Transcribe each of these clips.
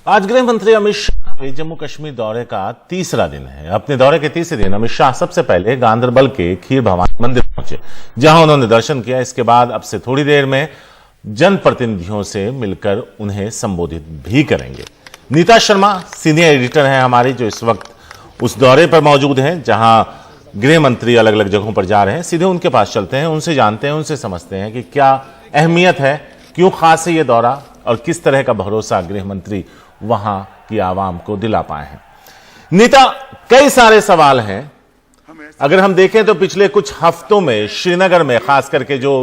आज गृह मंत्री अमित शाह के जम्मू कश्मीर दौरे का तीसरा दिन है। अपने दौरे के तीसरे दिन अमित शाह सबसे पहले गांदरबल के खीर भवानी मंदिर पहुंचे, जहां उन्होंने दर्शन किया। इसके बाद अब से थोड़ी देर में जनप्रतिनिधियों से मिलकर उन्हें संबोधित भी करेंगे। नीता शर्मा सीनियर एडिटर हैं हमारी, जो इस वक्त उस दौरे पर मौजूद हैं जहां गृह मंत्री अलग अलग जगहों पर जा रहे हैं। सीधे उनके पास चलते हैं, उनसे जानते हैं, उनसे समझते हैं कि क्या अहमियत है, क्यों खास है ये दौरा और किस तरह का भरोसा गृह मंत्री वहां की आवाम को दिला पाए हैं। नीता, कई सारे सवाल हैं। अगर हम देखें तो पिछले कुछ हफ्तों में श्रीनगर में खास करके जो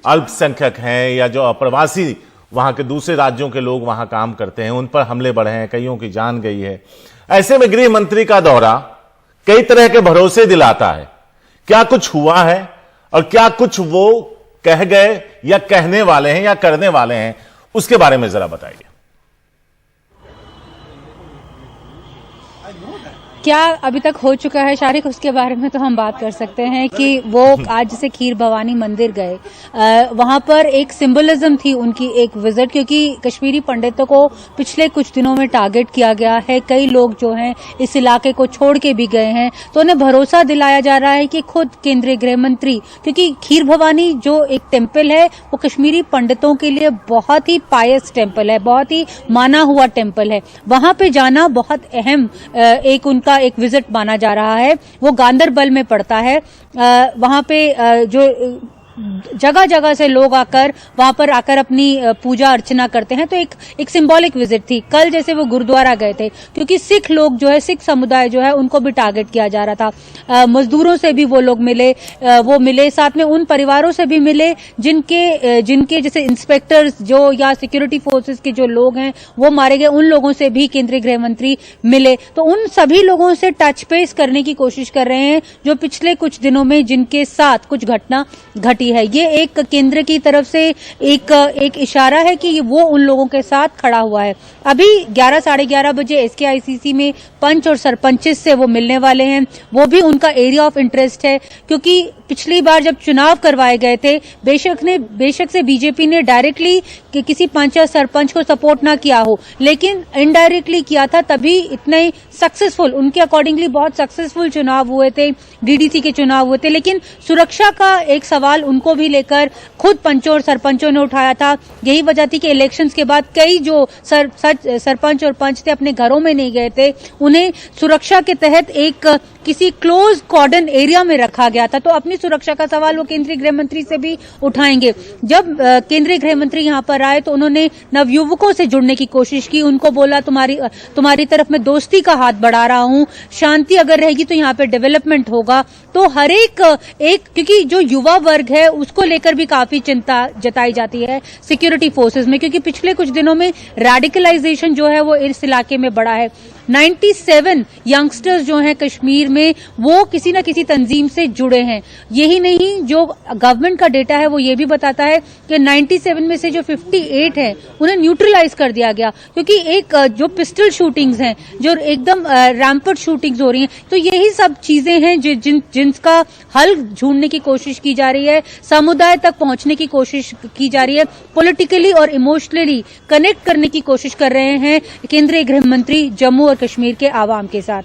अल्पसंख्यक हैं या जो अप्रवासी वहां के दूसरे राज्यों के लोग वहां काम करते हैं, उन पर हमले बढ़े हैं, कईयों की जान गई है। ऐसे में गृह मंत्री का दौरा कई तरह के भरोसे दिलाता है। क्या कुछ हुआ है और क्या कुछ वो कह गए या कहने वाले हैं या करने वाले हैं, उसके बारे में जरा बताइए। क्या अभी तक हो चुका है शारिक, उसके बारे में तो हम बात कर सकते हैं कि वो आज जैसे खीर भवानी मंदिर गए, वहां पर एक सिंबलिज्म थी उनकी एक विजिट, क्योंकि कश्मीरी पंडितों को पिछले कुछ दिनों में टारगेट किया गया है। कई लोग जो हैं इस इलाके को छोड़ के भी गए हैं, तो उन्हें भरोसा दिलाया जा रहा है कि खुद केंद्रीय गृह मंत्री, क्योंकि खीर भवानी जो एक टेम्पल है वो कश्मीरी पंडितों के लिए बहुत ही पायस टेम्पल है, बहुत ही माना हुआ टेम्पल है। वहां पे जाना बहुत अहम एक उनका एक विजिट माना जा रहा है। वो गांदरबल में पड़ता है। वहां पे जो जगह जगह से लोग आकर वहां पर आकर अपनी पूजा अर्चना करते हैं, तो एक सिंबॉलिक विजिट थी। कल जैसे वो गुरुद्वारा गए थे, क्योंकि सिख लोग जो है, सिख समुदाय जो है, उनको भी टारगेट किया जा रहा था। मजदूरों से भी वो लोग मिले, साथ में उन परिवारों से भी मिले जिनके जैसे इंस्पेक्टर्स जो या सिक्योरिटी फोर्सेस के जो लोग हैं वो मारे गए, उन लोगों से भी केंद्रीय गृह मंत्री मिले। तो उन सभी लोगों से टच बेस करने की कोशिश कर रहे हैं जो पिछले कुछ दिनों में जिनके साथ कुछ घटना घटी है। ये एक केंद्र की तरफ से एक इशारा है कि वो उन लोगों के साथ खड़ा हुआ है। अभी 11 साढ़े 11 बजे SKICC में पंच और सरपंचेस से वो मिलने वाले हैं। वो भी उनका एरिया ऑफ इंटरेस्ट है, क्योंकि पिछली बार जब चुनाव करवाए गए थे, बेशक से बीजेपी ने डायरेक्टली किसी पंच या सरपंच को सपोर्ट ना किया हो, लेकिन इनडायरेक्टली किया था, तभी इतने सक्सेसफुल, उनके अकॉर्डिंगली बहुत सक्सेसफुल चुनाव हुए थे, DDC के चुनाव हुए थे। लेकिन सुरक्षा का एक सवाल उनको भी लेकर खुद पंचों और सरपंचों ने उठाया था। यही वजह थी कि इलेक्शंस के बाद कई जो सरपंच और पंच थे अपने घरों में नहीं गए थे, उन्हें सुरक्षा के तहत एक किसी क्लोज कॉर्डन एरिया में रखा गया था। तो अपनी सुरक्षा का सवाल वो केंद्रीय गृह मंत्री से भी उठाएंगे। जब केंद्रीय गृह मंत्री यहां पर आए तो उन्होंने नवयुवकों से जुड़ने की कोशिश की। उनको बोला, तुम्हारी तरफ मैं दोस्ती का हाथ बढ़ा रहा हूं, शांति अगर रहेगी तो यहाँ पे डेवलपमेंट होगा। तो हर एक क्योंकि जो युवा वर्ग है उसको लेकर भी काफी चिंता जताई जाती है सिक्योरिटी फोर्सेस में, क्योंकि पिछले कुछ दिनों में रेडिकलाइजेशन जो है वो इस इलाके में बढ़ा है। 97 यंगस्टर्स जो हैं कश्मीर में, वो किसी न किसी तंजीम से जुड़े हैं। यही नहीं, जो गवर्नमेंट का डेटा है वो ये भी बताता है कि 97 में से जो 58 हैं उन्हें न्यूट्रलाइज कर दिया गया, क्योंकि एक जो पिस्टल शूटिंग्स हैं, जो एकदम रैम्पर्ट शूटिंग्स हो रही हैं, तो यही सब चीजें हैं जिनका हल ढूंढने की कोशिश की जा रही है, समुदाय तक पहुंचने की कोशिश की जा रही है, पॉलिटिकली और इमोशनली कनेक्ट करने की कोशिश कर रहे हैं केंद्रीय गृह मंत्री जम्मू और कश्मीर के आवाम के साथ।